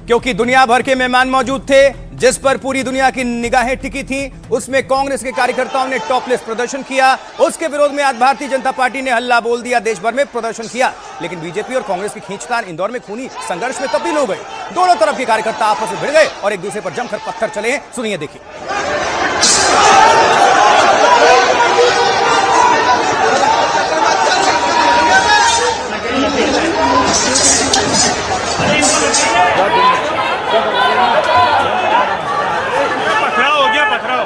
क्योंकि दुनिया भर के मेहमान मौजूद थे जिस पर पूरी दुनिया की निगाहें टिकी थीं। उसमें कांग्रेस के कार्यकर्ताओं ने टॉपलेस प्रदर्शन किया। उसके विरोध में आज भारतीय जनता पार्टी ने हल्ला बोल दिया, देश भर में प्रदर्शन किया। लेकिन बीजेपी और कांग्रेस की खींचतान इंदौर में खूनी संघर्ष में तब्दील हो गई। दोनों तरफ के कार्यकर्ता आपस में भिड़ गए और एक दूसरे पर जमकर पत्थर चले हैं। सुनिए, देखिए। पथराव हो गया, पथराव।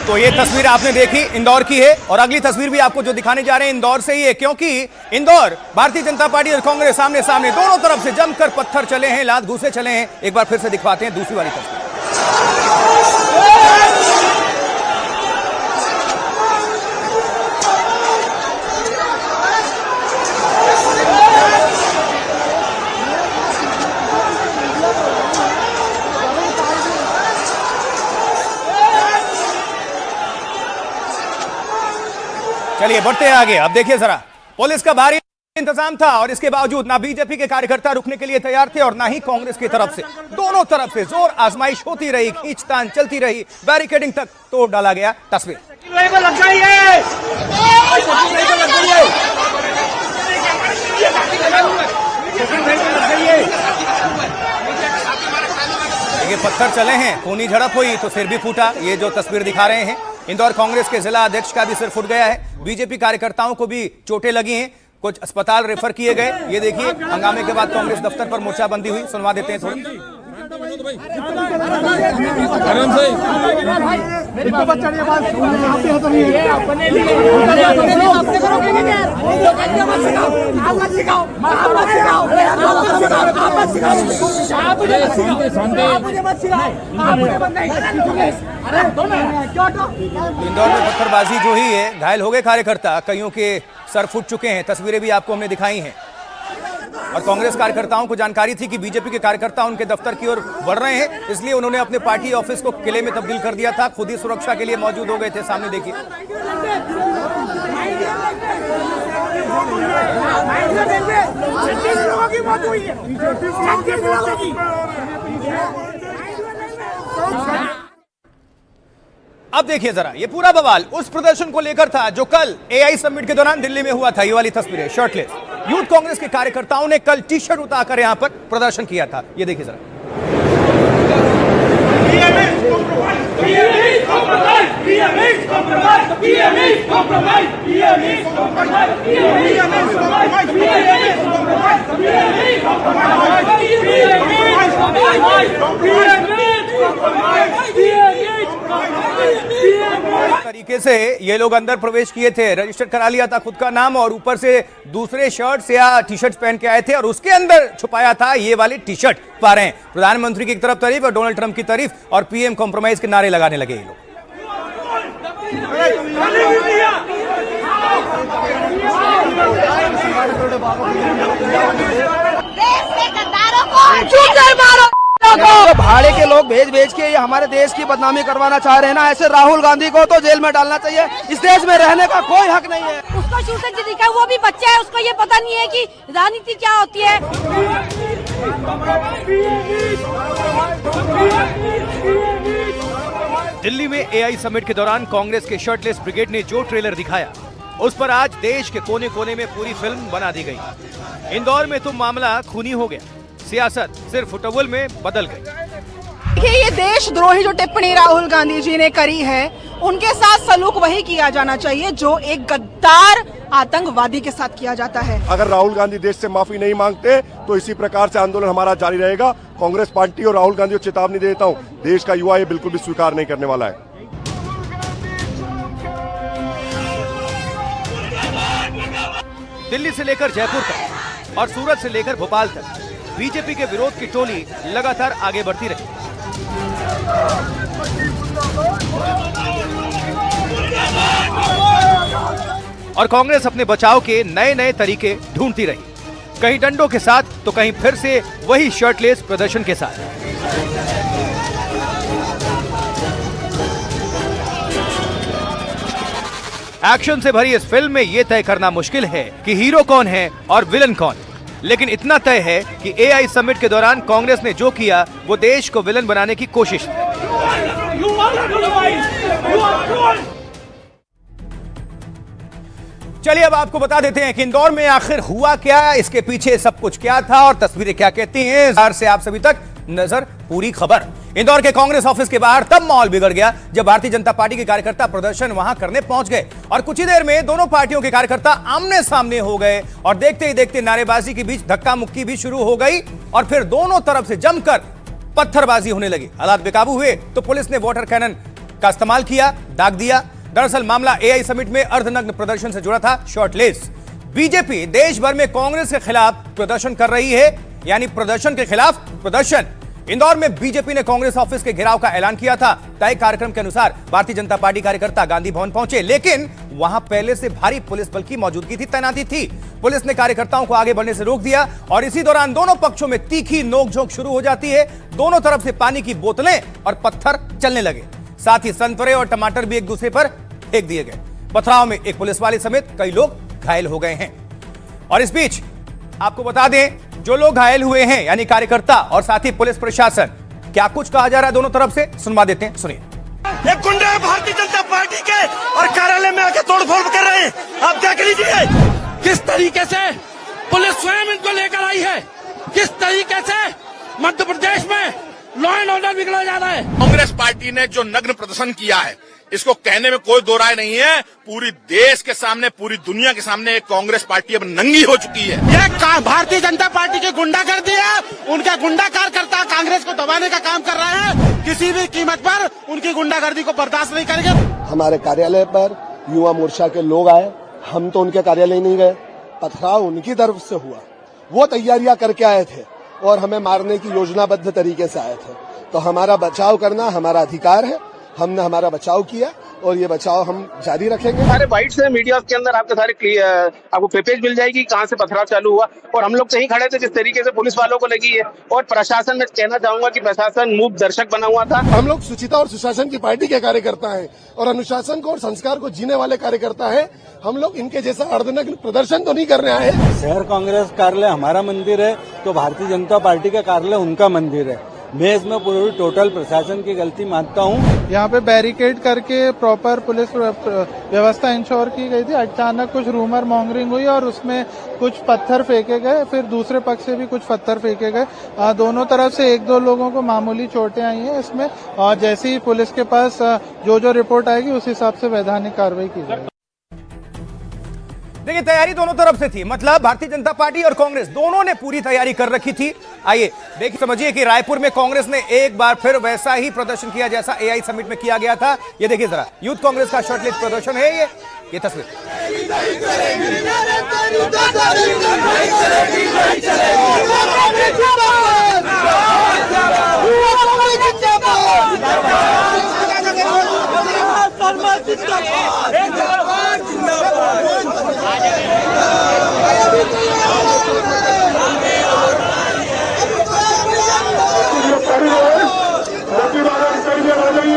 तो ये तस्वीर आपने देखी इंदौर की है और अगली तस्वीर भी आपको जो दिखाने जा रहे हैं इंदौर से ही है, क्योंकि इंदौर भारतीय जनता पार्टी और कांग्रेस सामने सामने दोनों तरफ से जमकर पत्थर चले हैं, लात घूसे चले हैं। एक बार फिर से दिखवाते हैं दूसरी वाली तस्वीर। चलिए बढ़ते हैं आगे। अब देखिए जरा, पुलिस का भारी इंतजाम था और इसके बावजूद ना बीजेपी के कार्यकर्ता रुकने के लिए तैयार थे और ना ही कांग्रेस की तरफ से। दोनों तरफ से जोर आजमाइश होती रही, खींचतान चलती रही, बैरिकेडिंग तक तोड़ डाला गया। तस्वीर ये पत्थर चले हैं, खूनी झड़प हुई तो सिर भी फूटा। ये जो तस्वीर दिखा रहे हैं, इंदौर कांग्रेस के जिला अध्यक्ष का भी सिर फूट गया है। बीजेपी कार्यकर्ताओं को भी चोटें लगी हैं, कुछ अस्पताल रेफर किए गए। ये देखिए, हंगामे के बाद कांग्रेस दफ्तर पर मोर्चाबंदी हुई। सुनवा देते हैं थोड़ी। इंदौर में पत्थरबाजी जो ही है, घायल हो गए कार्यकर्ता, कईयों के सर फूट चुके हैं। तस्वीरें भी आपको हमने दिखाई हैं और कांग्रेस कार्यकर्ताओं को जानकारी थी कि बीजेपी के कार्यकर्ता उनके दफ्तर की ओर बढ़ रहे हैं, इसलिए उन्होंने अपने पार्टी ऑफिस को किले में तब्दील कर दिया था। खुद ही सुरक्षा के लिए मौजूद हो गए थे। सामने देखिए। अब देखिए जरा, ये पूरा बवाल उस प्रदर्शन को लेकर था जो कल एआई समिट के दौरान दिल्ली में हुआ था। ये वाली तस्वीर है, शर्टलेस यूथ कांग्रेस के कार्यकर्ताओं ने कल टी शर्ट उतारकर यहां पर प्रदर्शन किया था। ये देखिए जरा। तरीके से ये लोग अंदर प्रवेश किए थे, रजिस्टर करा लिया था खुद का नाम और ऊपर से दूसरे शर्ट्स या टी शर्ट पहन के आए थे और उसके अंदर छुपाया था ये वाली टी शर्ट। पा रहे हैं प्रधानमंत्री की तरफ तारीफ और डोनाल्ड ट्रंप की तारीफ और पीएम कॉम्प्रोमाइज के नारे लगाने लगे ये लोग। भाड़े के लोग भेज भेज के ये हमारे देश की बदनामी करवाना चाह रहे हैं ना, ऐसे राहुल गांधी को तो जेल में डालना चाहिए। इस देश में रहने का कोई हक नहीं है। उसको शुरू से दिखा है, वो भी बच्चा है, उसको ये पता नहीं है कि राजनीति क्या होती है। दिल्ली में एआई समिट के दौरान कांग्रेस के शर्टलेस ब्रिगेड ने जो ट्रेलर दिखाया, उस पर आज देश के कोने कोने में पूरी फिल्म बना दी गई। इंदौर में तो मामला खूनी हो गया, सियासत सिर्फ फुटबॉल में बदल गई। देखिए, ये देशद्रोही जो टिप्पणी राहुल गांधी जी ने करी है, उनके साथ सलूक वही किया जाना चाहिए जो एक गद्दार आतंकवादी के साथ किया जाता है। अगर राहुल गांधी देश से माफी नहीं मांगते तो इसी प्रकार से आंदोलन हमारा जारी रहेगा। कांग्रेस पार्टी और राहुल गांधी को चेतावनी देता हूं, देश का युवा ये बिल्कुल भी स्वीकार नहीं करने वाला है। दिल्ली से लेकर जयपुर तक और सूरत से लेकर भोपाल तक बीजेपी के विरोध की टोली लगातार आगे बढ़ती रही। और कांग्रेस अपने बचाव के नए नए तरीके ढूंढती रही। कहीं डंडों के साथ तो कहीं फिर से वही शर्टलेस प्रदर्शन के साथ। एक्शन से भरी इस फिल्म में यह तय करना मुश्किल है कि हीरो कौन है और विलन कौन, लेकिन इतना तय है कि एआई समिट के दौरान कांग्रेस ने जो किया वो देश को विलन बनाने की कोशिश थी। चलिए अब आपको बता देते हैं कि इंदौर में आखिर हुआ क्या, इसके पीछे सब कुछ क्या था और तस्वीरें क्या कहती हैं। इंदौर से आप सभी तक नजर पूरी खबर। इंदौर के कांग्रेस ऑफिस के बाहर तब माहौल बिगड़ गया जब भारतीय जनता पार्टी के कार्यकर्ता प्रदर्शन वहां करने पहुंच गए और कुछ ही देर में दोनों पार्टियों के कार्यकर्ता आमने सामने हो गए और देखते ही देखते नारेबाजी के बीच धक्का मुक्की भी शुरू हो गई और फिर दोनों तरफ से जमकर पत्थरबाजी होने लगी। हालात बेकाबू हुए तो पुलिस ने वाटर कैनन का इस्तेमाल किया, दाग दिया। दरअसल मामला एआई समिट में अर्धनग्न प्रदर्शन से जुड़ा था, शॉर्टलेस। बीजेपी देश भर में कांग्रेस के खिलाफ प्रदर्शन कर रही है, यानी प्रदर्शन के खिलाफ प्रदर्शन। इंदौर में बीजेपी ने कांग्रेस ऑफिस के घेराव का ऐलान किया था। तय कार्यक्रम के अनुसार भारतीय जनता पार्टी कार्यकर्ता गांधी भवन पहुंचे, लेकिन वहां पहले से भारी पुलिस बल की मौजूदगी थी, तैनाती थी। पुलिस ने कार्यकर्ताओं को आगे बढ़ने से रोक दिया और इसी दौरान दोनों पक्षों में तीखी नोकझोंक शुरू हो जाती है। दोनों तरफ से पानी की बोतलें और पत्थर चलने लगे, साथ ही संतरे और टमाटर भी एक दूसरे पर फेंक दिए गए। पथराव में एक पुलिस वाले समेत कई लोग घायल हो गए हैं। और इस बीच आपको बता दें, जो लोग घायल हुए हैं यानी कार्यकर्ता और साथ ही पुलिस प्रशासन, क्या कुछ कहा जा रहा है दोनों तरफ से, सुनवा देते हैं, सुनिए। एक गुंडे भारतीय जनता पार्टी के और कार्यालय में आके तोड़फोड़ कर रहे हैं, आप देख लीजिए किस तरीके से पुलिस स्वयं इनको लेकर आई है, किस तरीके से मध्य प्रदेश में लॉ एंड ऑर्डर बिगड़ा जा रहा है। कांग्रेस पार्टी ने जो नग्न प्रदर्शन किया है, इसको कहने में कोई दो राय नहीं है। पूरी देश के सामने, पूरी दुनिया के सामने कांग्रेस पार्टी अब नंगी हो चुकी है। ये भारतीय जनता पार्टी की गुंडागर्दी है, उनका गुंडा कार्यकर्ता कांग्रेस को दबाने का काम कर रहे हैं। किसी भी कीमत पर उनकी गुंडागर्दी को बर्दाश्त नहीं करेंगे। हमारे कार्यालय पर युवा मोर्चा के लोग आए, हम तो उनके कार्यालय नहीं गए, पथराव उनकी तरफ से हुआ। वो तैयारियां करके आए थे और हमें मारने की योजनाबद्ध तरीके से आए थे। तो हमारा बचाव करना हमारा अधिकार है, हमने हमारा बचाव किया और ये बचाव हम जारी रखेंगे। सारे बाइट्स है मीडिया के अंदर, आपके सारे आपको पेज मिल जाएगी कहां से पथराव चालू हुआ। और हम लोग कहीं खड़े थे जिस तरीके से पुलिस वालों को लगी है। और प्रशासन में कहना चाहूंगा कि प्रशासन मूक दर्शक बना हुआ था। हम लोग सुचिता और सुशासन की पार्टी के कार्यकर्ता हैं और अनुशासन को और संस्कार को जीने वाले कार्यकर्ता हैं। हम लोग इनके जैसा अर्धनग्न प्रदर्शन तो नहीं करने आए। शहर कांग्रेस कार्यालय हमारा मंदिर है तो भारतीय जनता पार्टी का कार्यालय उनका मंदिर है। मैं इसमें पूरी टोटल प्रशासन की गलती मानता हूँ। यहाँ पे बैरिकेड करके प्रॉपर पुलिस व्यवस्था इंश्योर की गई थी। अचानक कुछ रूमर मॉन्गरिंग हुई और उसमें कुछ पत्थर फेंके गए, फिर दूसरे पक्ष से भी कुछ पत्थर फेंके गए। दोनों तरफ से एक दो लोगों को मामूली चोटें आई हैं इसमें। और जैसे ही पुलिस के पास जो रिपोर्ट आएगी उस हिसाब से वैधानिक कार्रवाई की जाएगी। देखिए, तैयारी दोनों तरफ से थी, मतलब भारतीय जनता पार्टी और कांग्रेस दोनों ने पूरी तैयारी कर रखी थी। आइए देखिए, समझिए कि रायपुर में कांग्रेस ने एक बार फिर वैसा ही प्रदर्शन किया जैसा एआई समिट में किया गया था। ये देखिए जरा, यूथ कांग्रेस का शॉर्टलेस प्रदर्शन है ये तस्वीर।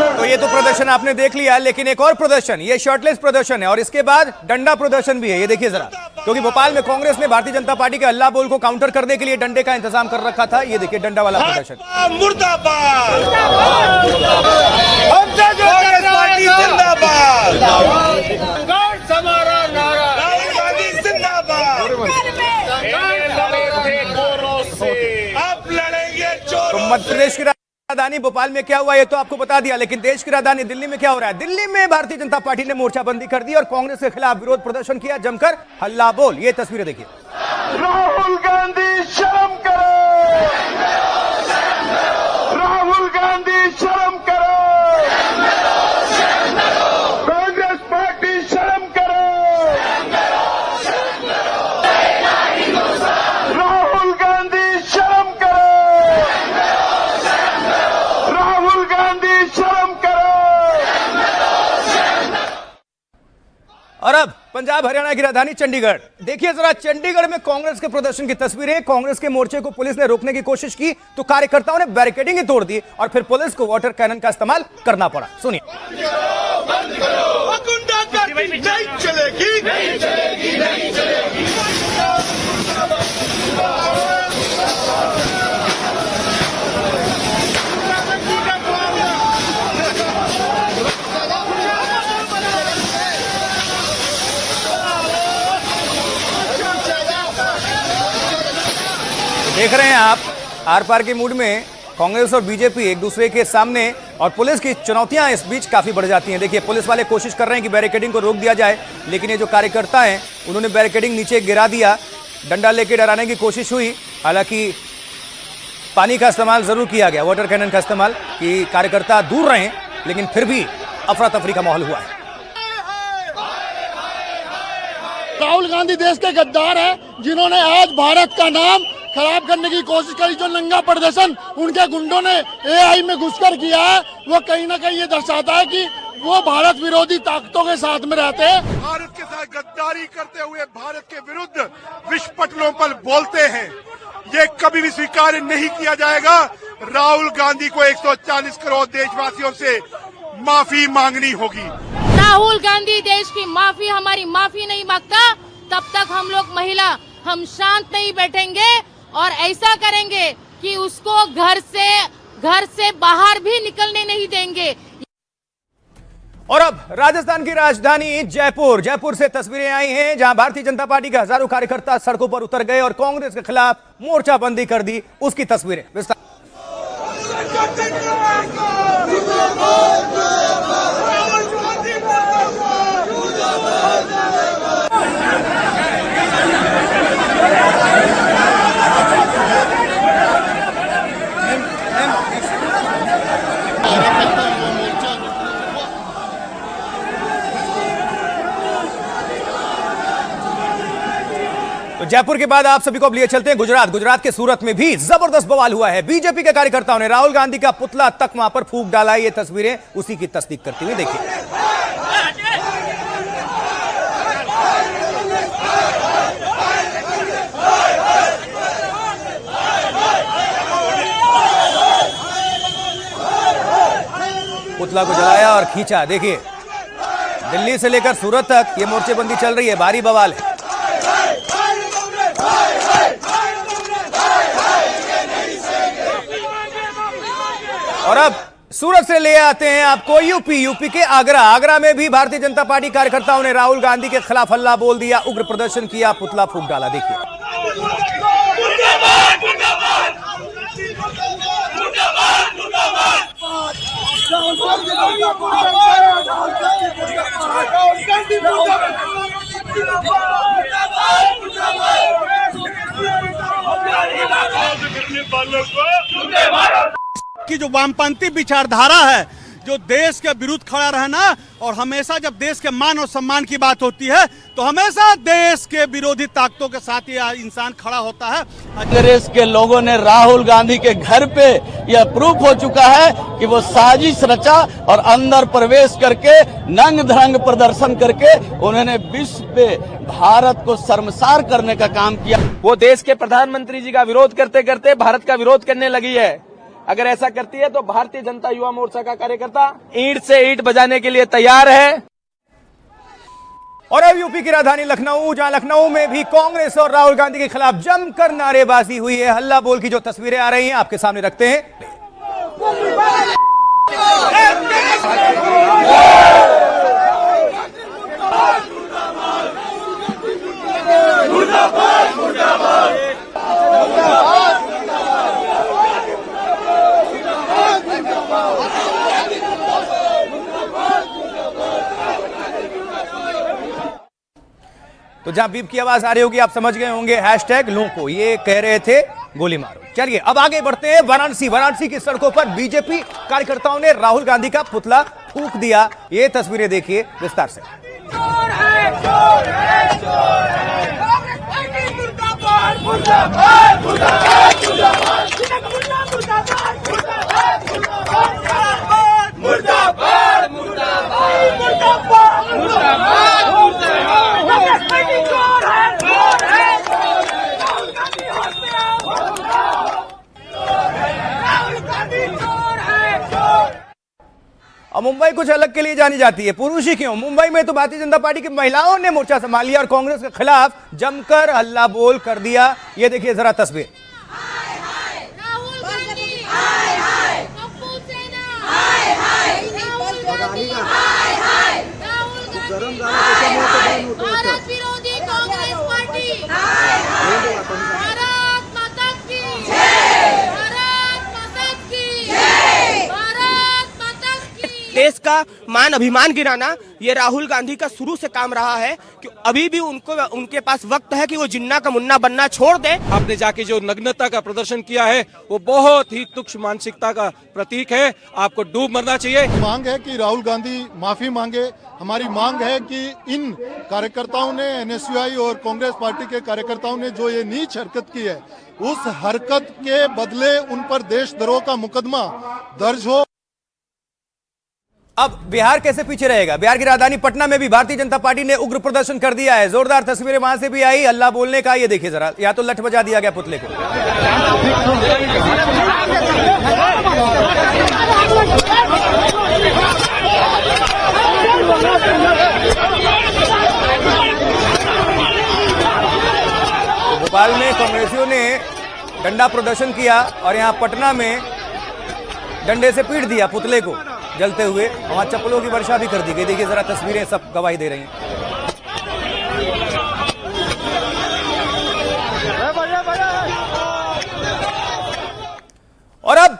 तो ये तो प्रदर्शन आपने देख लिया, लेकिन एक और प्रदर्शन, ये शॉर्टलेस प्रदर्शन है और इसके बाद डंडा प्रदर्शन भी है। ये देखिए जरा, क्योंकि भोपाल में कांग्रेस ने भारतीय जनता पार्टी के हल्ला बोल को काउंटर करने के लिए डंडे का इंतजाम कर रखा था। ये देखिए डंडा वाला प्रदर्शन। मुर्दाबाद, कांग्रेस पार्टी जिंदाबाद, हमारा नारा, राहुल गांधी जिंदाबाद। अब लड़ेंगे चोरों। तो मध्य प्रदेश की राजधानी भोपाल में क्या हुआ ये तो आपको बता दिया, लेकिन देश की राजधानी दिल्ली में क्या हो रहा है। दिल्ली में भारतीय जनता पार्टी ने मोर्चाबंदी कर दी और कांग्रेस के खिलाफ विरोध प्रदर्शन किया, जमकर हल्ला बोल। ये तस्वीरें देखिए। राहुल गांधी शर्म करो, राहुल गांधी शर्म करो, कांग्रेस पार्टी शर्म करो, राहुल गांधी शर्म करो, राहुल गांधी शर्म करो। और अब पंजाब हरियाणा की राजधानी चंडीगढ़। देखिए जरा चंडीगढ़ में कांग्रेस के प्रदर्शन की तस्वीरें। कांग्रेस के मोर्चे को पुलिस ने रोकने की कोशिश की तो कार्यकर्ताओं ने बैरिकेडिंग ही तोड़ दी और फिर पुलिस को वाटर कैनन का इस्तेमाल करना पड़ा। सुनिए। देख रहे हैं आप आर पार के मूड में कांग्रेस और बीजेपी एक दूसरे के सामने और पुलिस की चुनौतियां इस बीच काफी बढ़ जाती हैं। देखिए पुलिस वाले कोशिश कर रहे हैं कि बैरिकेडिंग को रोक दिया जाए, लेकिन ये जो कार्यकर्ता हैं उन्होंने बैरिकेडिंग नीचे गिरा दिया। डंडा लेके डराने की कोशिश हुई, हालांकि पानी का इस्तेमाल जरूर किया गया, वाटर कैनन का इस्तेमाल, कि कार्यकर्ता दूर रहें, लेकिन फिर भी अफरा तफरी का माहौल हुआ है। राहुल गांधी देश के गद्दार हैं, जिन्होंने आज भारत का नाम खराब करने की कोशिश करी। जो नंगा प्रदर्शन उनके गुंडों ने एआई में घुसकर किया है, वो कहीं ना कहीं ये दर्शाता है कि वो भारत विरोधी ताकतों के साथ में रहते हैं। भारत के साथ गद्दारी करते हुए भारत के विरुद्ध विस्फोटों पर बोलते हैं, ये कभी भी स्वीकार नहीं किया जाएगा। राहुल गांधी को 140 करोड़ देशवासियों से माफी मांगनी होगी। राहुल गांधी देश की माफी, हमारी माफी नहीं मांगता, तब तक हम लोग महिला हम शांत नहीं बैठेंगे और ऐसा करेंगे कि उसको घर से बाहर भी निकलने नहीं देंगे। और अब राजस्थान की राजधानी जयपुर से तस्वीरें आई हैं, जहां भारतीय जनता पार्टी के हजारों कार्यकर्ता सड़कों पर उतर गए और कांग्रेस के खिलाफ मोर्चाबंदी कर दी। उसकी तस्वीरें विस्तार। तो जयपुर के बाद आप सभी को अब लिए चलते हैं गुजरात के सूरत में भी जबरदस्त बवाल हुआ है। बीजेपी के कार्यकर्ताओं ने राहुल गांधी का पुतला तक वहां पर फूंक डाला। ये तस्वीरें उसी की तस्दीक करती हुई देखिए। पुतला को जलाया और खींचा। देखिए दिल्ली से लेकर सूरत तक ये मोर्चेबंदी चल रही है, भारी बवाल है। और अब सूरत से ले आते हैं आपको यूपी के आगरा में भी भारतीय जनता पार्टी कार्यकर्ताओं ने राहुल गांधी के खिलाफ हल्ला बोल दिया, उग्र प्रदर्शन किया, पुतला फूंक डाला। देखिए की जो वामपंथी विचारधारा है, जो देश के विरुद्ध खड़ा रहना, और हमेशा जब देश के मान और सम्मान की बात होती है तो हमेशा देश के विरोधी ताकतों के साथ ये इंसान खड़ा होता है। कांग्रेस के लोगों ने राहुल गांधी के घर पे यह प्रूफ हो चुका है कि वो साजिश रचा और अंदर प्रवेश करके नंग धरंग प्रदर्शन करके उन्होंने विश्व पे भारत को शर्मसार करने का काम किया। वो देश के प्रधानमंत्री जी का विरोध करते करते भारत का विरोध करने लगी है। अगर ऐसा करती है तो भारतीय जनता युवा मोर्चा का कार्यकर्ता ईंट से ईंट बजाने के लिए तैयार है। और अब यूपी की राजधानी लखनऊ, जहां लखनऊ में भी कांग्रेस और राहुल गांधी के खिलाफ जमकर नारेबाजी हुई है। हल्ला बोल की जो तस्वीरें आ रही हैं आपके सामने रखते हैं। तो जहां बीप की आवाज आ रही होगी आप समझ गए होंगे हैशटैग लू को, ये कह रहे थे गोली मारो। चलिए अब आगे बढ़ते हैं वाराणसी की सड़कों पर बीजेपी कार्यकर्ताओं ने राहुल गांधी का पुतला फूंक दिया। ये तस्वीरें देखिए विस्तार से। और मुंबई कुछ अलग के लिए जानी जाती है। पुरुष ही क्यों, मुंबई में तो भारतीय जनता पार्टी की महिलाओं ने मोर्चा संभाल लिया और कांग्रेस के खिलाफ जमकर हल्ला बोल कर दिया। ये देखिए जरा तस्वीर। राहुल गांधी हाय हाय, पप्पू सेना हाय हाय, राहुल गांधी हाय हाय, राहुल गांधी हाय हाय, भारत विरोधी कांग्रेस पार्टी हाय हाय, भारत माता की जय, भारत माता की जय, भारत माता की। देश का मान अभिमान गिराना ये राहुल गांधी का शुरू से काम रहा है कि अभी भी उनके पास वक्त है कि वो जिन्ना का मुन्ना बनना छोड़ दे। आपने जाके जो नग्नता का प्रदर्शन किया है वो बहुत ही तुच्छ मानसिकता का प्रतीक है, आपको डूब मरना चाहिए। मांग है कि राहुल गांधी माफी मांगे। हमारी मांग है कि इन कार्यकर्ताओं ने, एनएसयूआई और कांग्रेस पार्टी के कार्यकर्ताओं ने जो ये नीच हरकत की है, उस हरकत के बदले उन पर देशद्रोह का मुकदमा दर्ज हो। अब बिहार कैसे पीछे रहेगा? बिहार की राजधानी पटना में भी भारतीय जनता पार्टी ने उग्र प्रदर्शन कर दिया है। जोरदार तस्वीरें वहां से भी आई हल्ला बोलने का। ये देखिए जरा, या तो लठ बजा दिया गया पुतले को। भोपाल में कांग्रेसियों ने डंडा प्रदर्शन किया और यहां पटना में डंडे से पीट दिया पुतले को जलते हुए। वहां चप्पलों की वर्षा भी कर दी गई। देखिए जरा तस्वीरें, सब गवाही दे रही हैं। और अब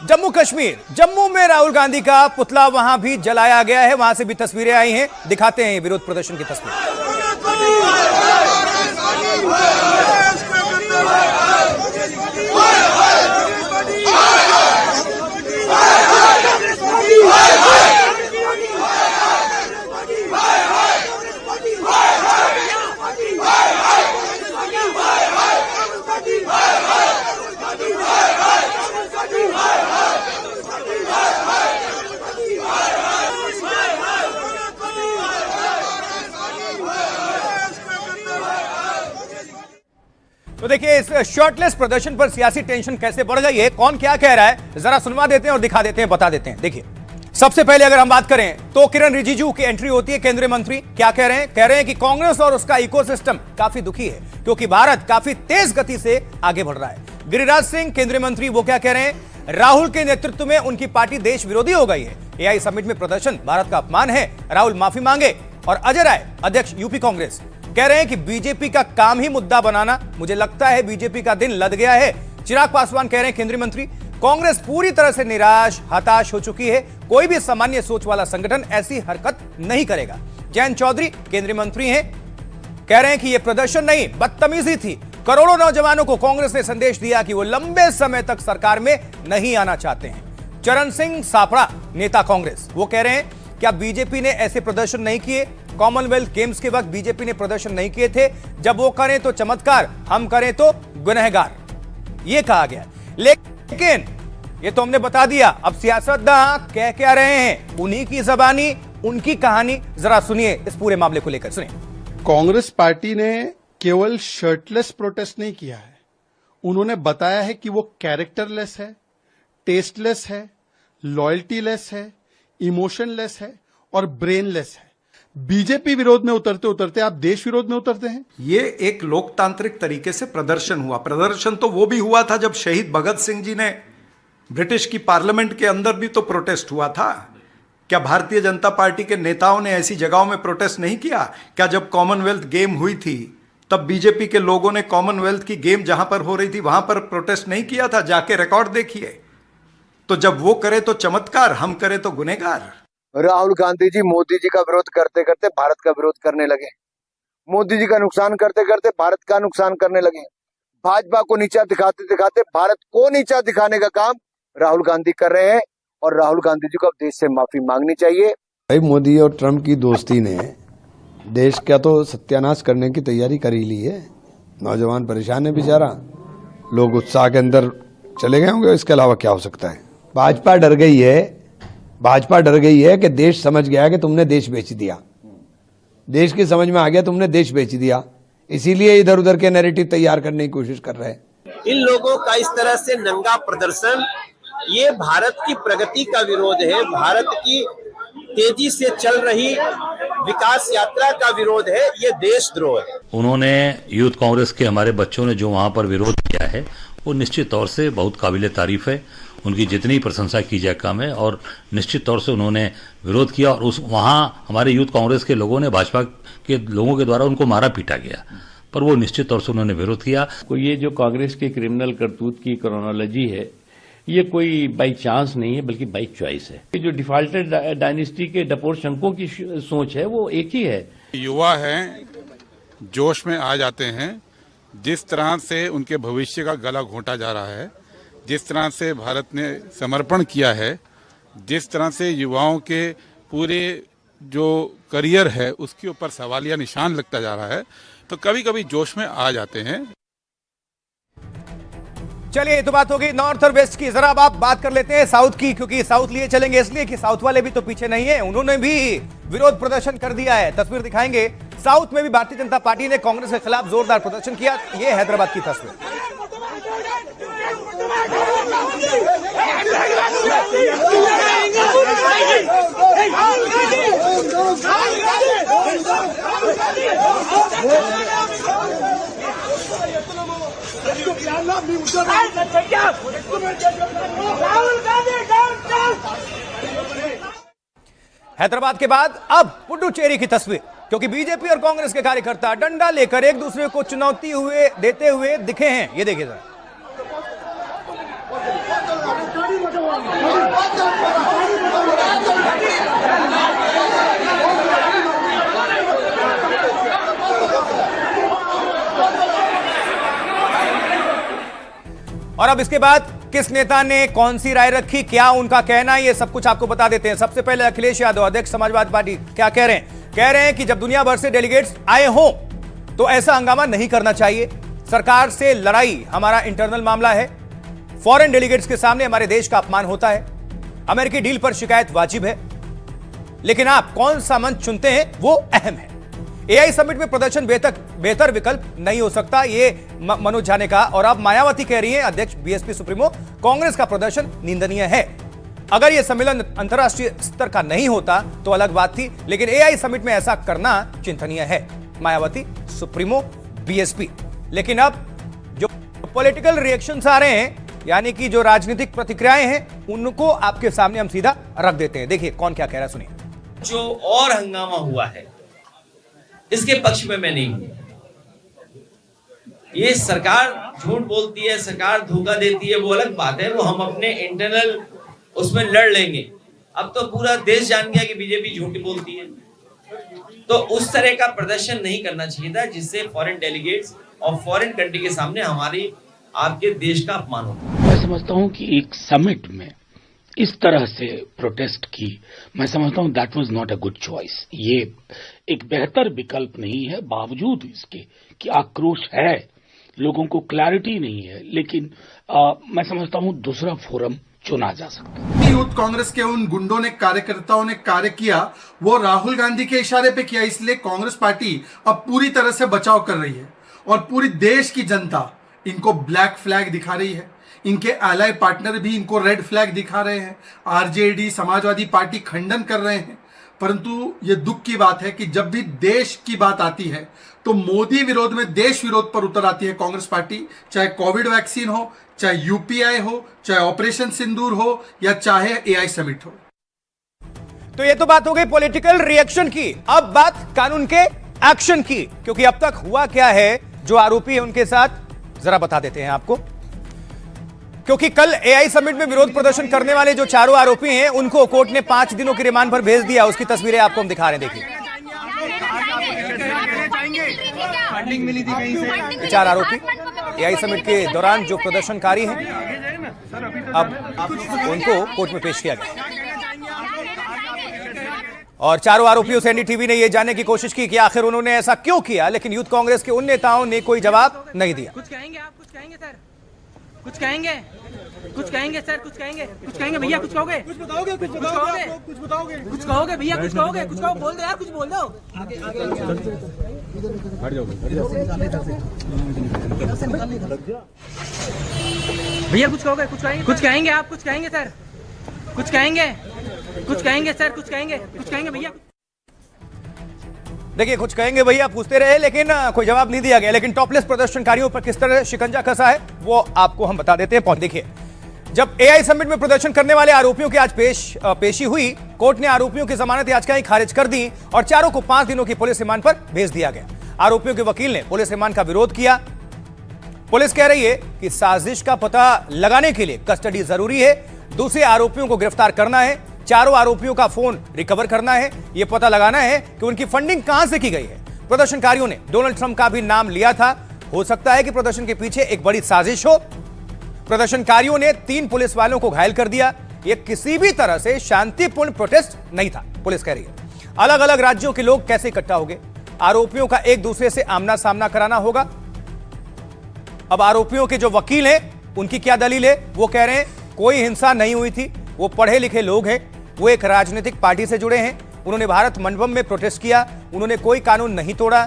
जम्मू कश्मीर, जम्मू में राहुल गांधी का पुतला वहां भी जलाया गया है। वहां से भी तस्वीरें आई हैं, दिखाते हैं विरोध प्रदर्शन की तस्वीर। तो देखिए इस शर्टलेस प्रदर्शन पर सियासी टेंशन कैसे बढ़ गई है, कौन क्या कह रहा है, जरा सुनवा देते हैं और दिखा देते हैं, बता देते हैं। देखिए सबसे पहले अगर हम बात करें तो किरण रिजिजू की एंट्री होती है। केंद्रीय मंत्री क्या कह रहे हैं? कह रहे हैं कि कांग्रेस और उसका इकोसिस्टम काफी दुखी है क्योंकि भारत काफी तेज गति से आगे बढ़ रहा है। गिरिराज सिंह केंद्रीय मंत्री वो क्या कह रहे हैं? राहुल के नेतृत्व में उनकी पार्टी देश विरोधी हो गई है। एआई समिट में प्रदर्शन भारत का अपमान है, राहुल माफी मांगे। और अजय राय अध्यक्ष यूपी कांग्रेस कह रहे हैं कि बीजेपी का काम ही मुद्दा बनाना, मुझे लगता है बीजेपी का दिन लद गया है। चिराग पासवान कह रहे हैं केंद्रीय मंत्री, कांग्रेस पूरी तरह से निराश हताश हो चुकी है, कोई भी सामान्य सोच वाला संगठन ऐसी हरकत नहीं करेगा। जयंत चौधरी केंद्रीय मंत्री हैं, कह रहे हैं कि यह प्रदर्शन नहीं बदतमीजी थी। करोड़ों नौजवानों को कांग्रेस ने संदेश दिया कि वो लंबे समय तक सरकार में नहीं आना चाहते हैं। चरण सिंह सापड़ा नेता कांग्रेस वो कह रहे हैं क्या बीजेपी ने ऐसे प्रदर्शन नहीं किए? कॉमनवेल्थ गेम्स के वक्त बीजेपी ने प्रदर्शन नहीं किए थे, जब वो करें तो चमत्कार, हम करें तो गुनहगार, ये कहा गया। लेकिन ये तो हमने बता दिया, अब सियासतदान कह क्या रहे हैं, उन्हीं की जबानी उनकी कहानी, जरा सुनिए इस पूरे मामले को लेकर सुनिए। कांग्रेस पार्टी ने केवल शर्टलेस प्रोटेस्ट नहीं किया है, उन्होंने बताया है कि वो कैरेक्टरलेस है, टेस्टलेस है, लॉयल्टीलेस है, इमोशनलेस है और ब्रेनलेस है। बीजेपी विरोध में उतरते उतरते आप देश विरोध में उतरते हैं। ये एक लोकतांत्रिक तरीके से प्रदर्शन हुआ। प्रदर्शन तो वो भी हुआ था जब शहीद भगत सिंह जी ने ब्रिटिश की पार्लियामेंट के अंदर भी तो प्रोटेस्ट हुआ था। क्या भारतीय जनता पार्टी के नेताओं ने ऐसी जगहों में प्रोटेस्ट नहीं किया? क्या जब कॉमनवेल्थ गेम हुई थी तब बीजेपी के लोगों ने कॉमनवेल्थ की गेम जहां पर हो रही थी वहां पर प्रोटेस्ट नहीं किया था? जाके रिकॉर्ड देखिए। तो जब वो करे तो चमत्कार, हम करे तो गुनहगार। राहुल गांधी जी मोदी जी का विरोध करते करते भारत का विरोध करने लगे, मोदी जी का नुकसान करते करते भारत का नुकसान करने लगे। भाजपा को नीचा दिखाते दिखाते भारत को नीचा दिखाने का काम राहुल गांधी कर रहे हैं और राहुल गांधी जी को अब देश से माफी मांगनी चाहिए। भाई मोदी और ट्रंप की दोस्ती ने देश का तो सत्यानाश करने की तैयारी कर ही ली है। नौजवान परेशान है बेचारा, लोग उत्साह के अंदर चले गए होंगे, इसके अलावा क्या हो सकता है। भाजपा डर गई है कि देश समझ गया कि तुमने देश बेच दिया, देश की समझ में आ गया तुमने देश बेच दिया, इसीलिए इधर उधर के नैरेटिव तैयार करने की कोशिश कर रहे हैं। इन लोगों का इस तरह से नंगा प्रदर्शन ये भारत की प्रगति का विरोध है, भारत की तेजी से चल रही विकास यात्रा का विरोध है, ये देशद्रोह है। उन्होंने यूथ कांग्रेस के हमारे बच्चों ने जो वहां पर विरोध किया है वो निश्चित तौर से बहुत काबिल तारीफ है। उनकी जितनी प्रशंसा की जाए कम है, और निश्चित तौर से उन्होंने विरोध किया और उस वहां हमारे यूथ कांग्रेस के लोगों ने, भाजपा के लोगों के द्वारा उनको मारा पीटा गया, पर वो निश्चित तौर से उन्होंने विरोध किया। ये जो कांग्रेस के क्रिमिनल करतूत की क्रोनोलॉजी है, ये कोई बाई चांस नहीं है बल्कि बाई चॉइस है। ये जो डिफॉल्टेड डायनेस्टी के डपोर शंकों की सोच है वो एक ही है। युवा हैं, जोश में आ जाते हैं, जिस तरह से उनके भविष्य का गला घोंटा जा रहा है, जिस तरह से भारत ने समर्पण किया है, जिस तरह से युवाओं के पूरे जो करियर है उसके ऊपर सवालिया निशान लगता जा रहा है, तो कभी कभी जोश में आ जाते हैं। चलिए, ये तो बात होगी नॉर्थ और वेस्ट की। जरा अब आप बात कर लेते हैं साउथ की, क्योंकि साउथ लिए चलेंगे इसलिए कि साउथ वाले भी तो पीछे नहीं है, उन्होंने भी विरोध प्रदर्शन कर दिया है। तस्वीर दिखाएंगे, साउथ में भी भारतीय जनता पार्टी ने कांग्रेस के खिलाफ जोरदार प्रदर्शन किया। ये हैदराबाद की तस्वीर। हैदराबाद के बाद अब पुडुचेरी की तस्वीर, क्योंकि बीजेपी और कांग्रेस के कार्यकर्ता डंडा लेकर एक दूसरे को चुनौती देते हुए दिखे हैं। ये देखिए जरा। और अब इसके बाद किस नेता ने कौन सी राय रखी, क्या उनका कहना है, ये सब कुछ आपको बता देते हैं। सबसे पहले अखिलेश यादव, अध्यक्ष समाजवादी पार्टी, क्या कह रहे हैं? कह रहे हैं कि जब दुनिया भर से डेलीगेट्स आए हों तो ऐसा हंगामा नहीं करना चाहिए। सरकार से लड़ाई हमारा इंटरनल मामला है। फॉरेन डेलीगेट्स के सामने हमारे देश का अपमान होता है। अमेरिकी डील पर शिकायत वाजिब है, लेकिन आप कौन सा मंच चुनते हैं वो अहम है। एआई समिट में प्रदर्शन बेहतर विकल्प नहीं हो सकता, ये मनोज झा ने कहा। और अब मायावती कह रही है, अध्यक्ष बीएसपी सुप्रीमो, कांग्रेस का प्रदर्शन निंदनीय है। अगर यह सम्मेलन अंतर्राष्ट्रीय स्तर का नहीं होता तो अलग बात थी, लेकिन एआई समिट में ऐसा करना चिंतनीय है। Mayawati, supremo, BSP. लेकिन अब जो पॉलिटिकल रिएक्शंस आ रहे हैं, यानी कि जो राजनीतिक प्रतिक्रियाएं हैं, उनको आपके सामने हम सीधा रख देते हैं। देखिए कौन क्या कह रहा है, सुनिए। जो और हंगामा हुआ है इसके पक्ष में मैं नहीं हूं। ये सरकार झूठ बोलती है, सरकार धोखा देती है, वो अलग बात है, वो हम अपने इंटरनल उसमें लड़ लेंगे। अब तो पूरा देश जान गया कि बीजेपी झूठ बोलती है, तो उस तरह का प्रदर्शन नहीं करना चाहिए था जिससे फॉरेन डेलीगेट्स और फॉरेन कंट्री के सामने हमारी आपके देश का अपमान होता। मैं समझता हूं कि एक समिट में इस तरह से प्रोटेस्ट की, मैं समझता हूं that was not a good choice. ये एक बेहतर विकल्प नहीं है, बावजूद इसके कि आक्रोश है, लोगों को क्लैरिटी नहीं है, लेकिन मैं समझता हूं दूसरा फोरम चुना जा सकता है। यूथ कांग्रेस के उन गुंडों ने, कार्यकर्ताओं ने कार्य किया, वो राहुल गांधी के इशारे पे किया, इसलिए कांग्रेस पार्टी अब पूरी तरह से बचाव कर रही है और पूरी देश की जनता इनको ब्लैक फ्लैग दिखा रही है। इनके एलाय पार्टनर भी इनको रेड फ्लैग दिखा रहे हैं। आरजेडी, समाजवादी पार्टी खंडन कर रहे हैं। परंतु ये दुख की बात है कि जब भी देश की बात आती है तो मोदी विरोध में देश विरोध पर उतर आती है कांग्रेस पार्टी, चाहे कोविड वैक्सीन हो, चाहे यूपीआई हो, चाहे ऑपरेशन सिंदूर हो, या चाहे एआई समिट हो। तो ये तो बात हो गई पॉलिटिकल रिएक्शन की। अब बात कानून के एक्शन की, क्योंकि अब तक हुआ क्या है, जो आरोपी है उनके साथ जरा बता देते हैं आपको। क्योंकि कल एआई समिट में विरोध प्रदर्शन करने वाले जो चारों आरोपी हैं, उनको कोर्ट ने 5 दिनों की रिमांड पर भेज दिया। उसकी तस्वीरें आपको हम दिखा रहे हैं, देखिए। 4 आरोपी एआई समिट के दौरान जो प्रदर्शनकारी हैं, अब उनको कोर्ट में पेश किया गया। और चारों आरोपियों से एनडीटीवी ने यह जानने की कोशिश की कि आखिर उन्होंने ऐसा क्यों किया, लेकिन यूथ कांग्रेस के उन नेताओं ने कोई जवाब नहीं दिया। कुछ कहेंगे आप? कुछ कहेंगे सर? कुछ कहेंगे? कुछ कहेंगे सर? कुछ कहेंगे? कुछ कहेंगे भैया? कुछ कहोगे? कुछ बताओगे? कुछ बताओगे? कुछ बताओगे? कुछ कहोगे भैया? कुछ कहोगे? कुछ कहो, बोल दो यार, कुछ बोल दो। आगे आगे हट जाओ, हट जाओ। भैया कुछ कहोगे, कुछ कहेंगे, कुछ कहेंगे आप, कुछ कहेंगे सर, कुछ कहेंगे, कुछ कहेंगे सर, कुछ कहेंगे भैया। देखिए कुछ कहेंगे भैया पूछते रहे लेकिन कोई जवाब नहीं दिया गया। लेकिन टॉपलेस प्रदर्शनकारियों पर किस तरह शिकंजा कसा है वो आपको हम बता देते हैं। देखिए जब एआई समिट में प्रदर्शन करने वाले आरोपियों की आज पेशी हुई, कोर्ट ने आरोपियों की जमानत याचिकाएं खारिज कर दी और चारों को 5 दिनों की पुलिस रिमांड पर भेज दिया गया। आरोपियों के वकील ने पुलिस रिमांड का विरोध किया। पुलिस कह रही है कि साजिश का पता लगाने के लिए कस्टडी जरूरी है, दूसरे आरोपियों को गिरफ्तार करना है, चारों आरोपियों का फोन रिकवर करना है, यह पता लगाना है कि उनकी फंडिंग कहां से की गई है। प्रदर्शनकारियों ने डोनाल्ड ट्रंप का भी नाम लिया था। हो सकता है कि प्रदर्शन के पीछे एक बड़ी साजिश हो। प्रदर्शनकारियों ने 3 पुलिस वालों को घायल कर दिया। यह किसी भी तरह से शांतिपूर्ण प्रोटेस्ट नहीं था, पुलिस कह रही है। अलग अलग राज्यों के लोग कैसे इकट्ठा हो गए, आरोपियों का एक दूसरे से आमना सामना कराना होगा। अब आरोपियों के जो वकील हैं उनकी क्या दलील है, वो कह रहे हैं कोई हिंसा नहीं हुई थी, वो पढ़े लिखे लोग हैं, वो एक राजनीतिक पार्टी से जुड़े हैं, उन्होंने भारत मंडपम में प्रोटेस्ट किया, उन्होंने कोई कानून नहीं तोड़ा,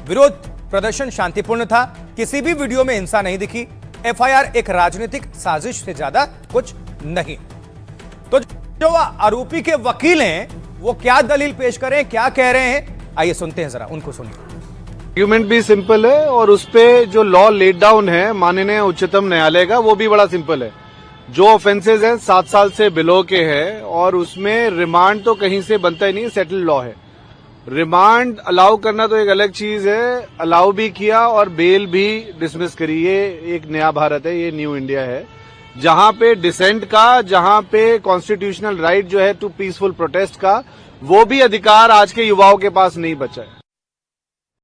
विरोध प्रदर्शन शांतिपूर्ण था, किसी भी वीडियो में हिंसा नहीं दिखी, एफआईआर एक राजनीतिक साजिश से ज्यादा कुछ नहीं। तो जो आरोपी के वकील हैं वो क्या दलील पेश करें, क्या कह रहे हैं, आइए सुनते हैं, जरा उनको सुनिए। आर्ग्यूमेंट भी सिंपल है और उस पे जो लॉ लेट डाउन है माननीय उच्चतम न्यायालय का वो भी बड़ा सिंपल है। जो ऑफेंसेज हैं 7 साल से बिलो के हैं और उसमें रिमांड तो कहीं से बनता ही नहीं, सेटल्ड लॉ है। रिमांड अलाउ करना तो एक अलग चीज है, अलाउ भी किया और बेल भी डिसमिस करी। ये एक नया भारत है, ये न्यू इंडिया है, जहां पे डिसेंट का, जहां पे कॉन्स्टिट्यूशनल राइट जो है टू पीसफुल प्रोटेस्ट का, वो भी अधिकार आज के युवाओं के पास नहीं बचा है।